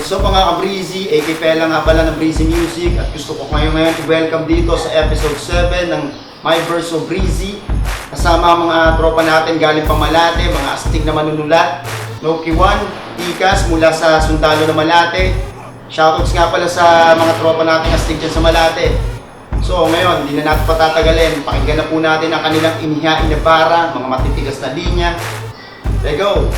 What's up mga ka-Breezy, AK Pela nga pala ng Breezy Music at gusto ko ngayon i-welcome dito sa episode 7 ng My Verse of Breezy. Kasama ang mga tropa natin galing pang Malate, mga astig na manunulat, Loki 1, Tikas mula sa Sundalo na Malate. Shoutouts nga pala sa mga tropa natin astig dyan sa Malate. So ngayon, hindi na natin patatagalin, pakinggan na po natin ang kanilang inihain na bara, mga matitigas na linya. Let's go!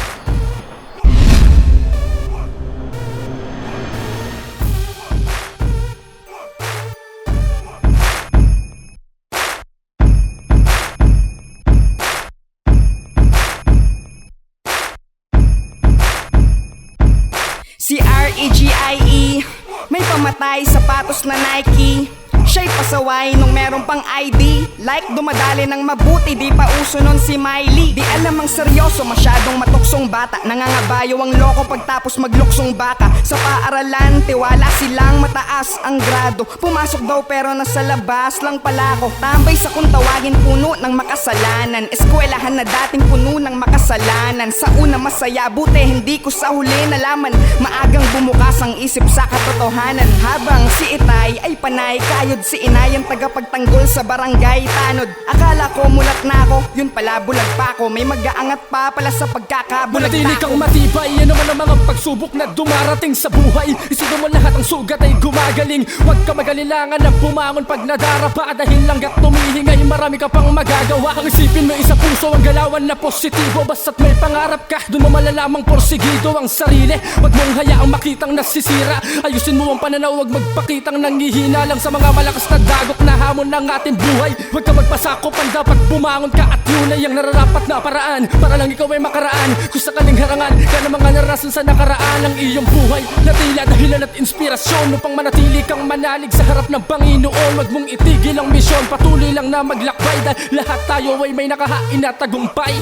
Si R-E-G-I-E, may pamatay sapatos na Nike. Siya'y pasaway nung meron pang ID. Like dumadali ng mabuti, di pa uso nun si Miley. Di alam ang seryoso, masyadong matuksong bata. Nangangabayo ang loko pagtapos magluksong baka. Sa paaralan, tiwala silang mataas ang grado. Pumasok daw pero nasa labas lang pala ako. Tambay sa kung tawagin puno ng makasalanan. Eskwelahan na dating puno ng makasalanan. Sa una masaya, buti hindi ko sa huli nalaman. Maagang bumukas ang isip sa katotohanan. Habang si Itay ay panay kayod, si Inay ang tagapagtanggol sa barangay Tanod. Akala ko mulat na ako, yun pala bulag pa ako. May mag-aangat pa pala sa pagkakabulag Manatili na kang ako. matibay, yan naman ang mga pagsubok na dumarating sa buhay. Isipin mo lahat ang sugat ay gumagaling. Huwag ka magalilangan na bumangon pag nadarapa. Dahil langgat tumihingay, marami ka pang magagawa. Ang isipin mo isa puso, ang galawan na positibo. Basta't may pangarap ka, dun mo malalamang porsigido ang sarili. Huwag mong hayaang makitang nasisira. Ayusin mo ang pananaw, huwag magpakitang nangihina lang sa mga malakas na dagok na hamon ng ating buhay. Huwag ka magpasakop, ang dapat bumangon ka. At yun ay ang nararapat na paraan para lang ikaw ay makaraan. Kung sakaling harangan ka ng mga naranasan sa nakaraan ang iyong buhay, na tila dahilan at inspirasyon upang manatili kang manalig sa harap ng Panginoon. Huwag mong itigil ang misyon, patuloy lang na maglakbay. Dahil lahat tayo ay may nakahain na tagumpay.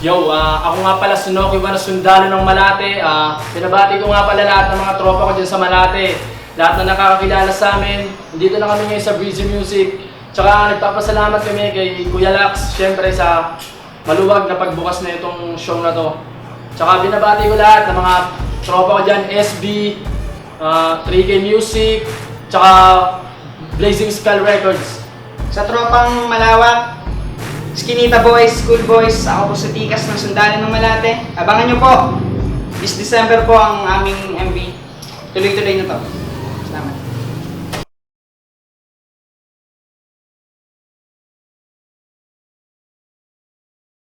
Yo, ako nga pala si Noki Juan, Sundalo ng Malate. Pinabati ko nga pala lahat ng mga tropa ko dyan sa Malate. Lahat na nakakakilala sa amin. Dito na kami ngayon sa Breezy Music. Tsaka nagpapasalamat kami kay Kuya Lax, syempre sa maluwag na pagbukas na itong show na to. Tsaka binabati ko lahat ng mga tropa ko dyan, SB, 3K Music, tsaka Blazing Skull Records. Sa tropang malawak, Skinita Boys, School Boys, ako po sa Tikas ng Sundalo ng Malate. Abangan nyo po, this December po ang aming MV. Tuloy-tuloy na to.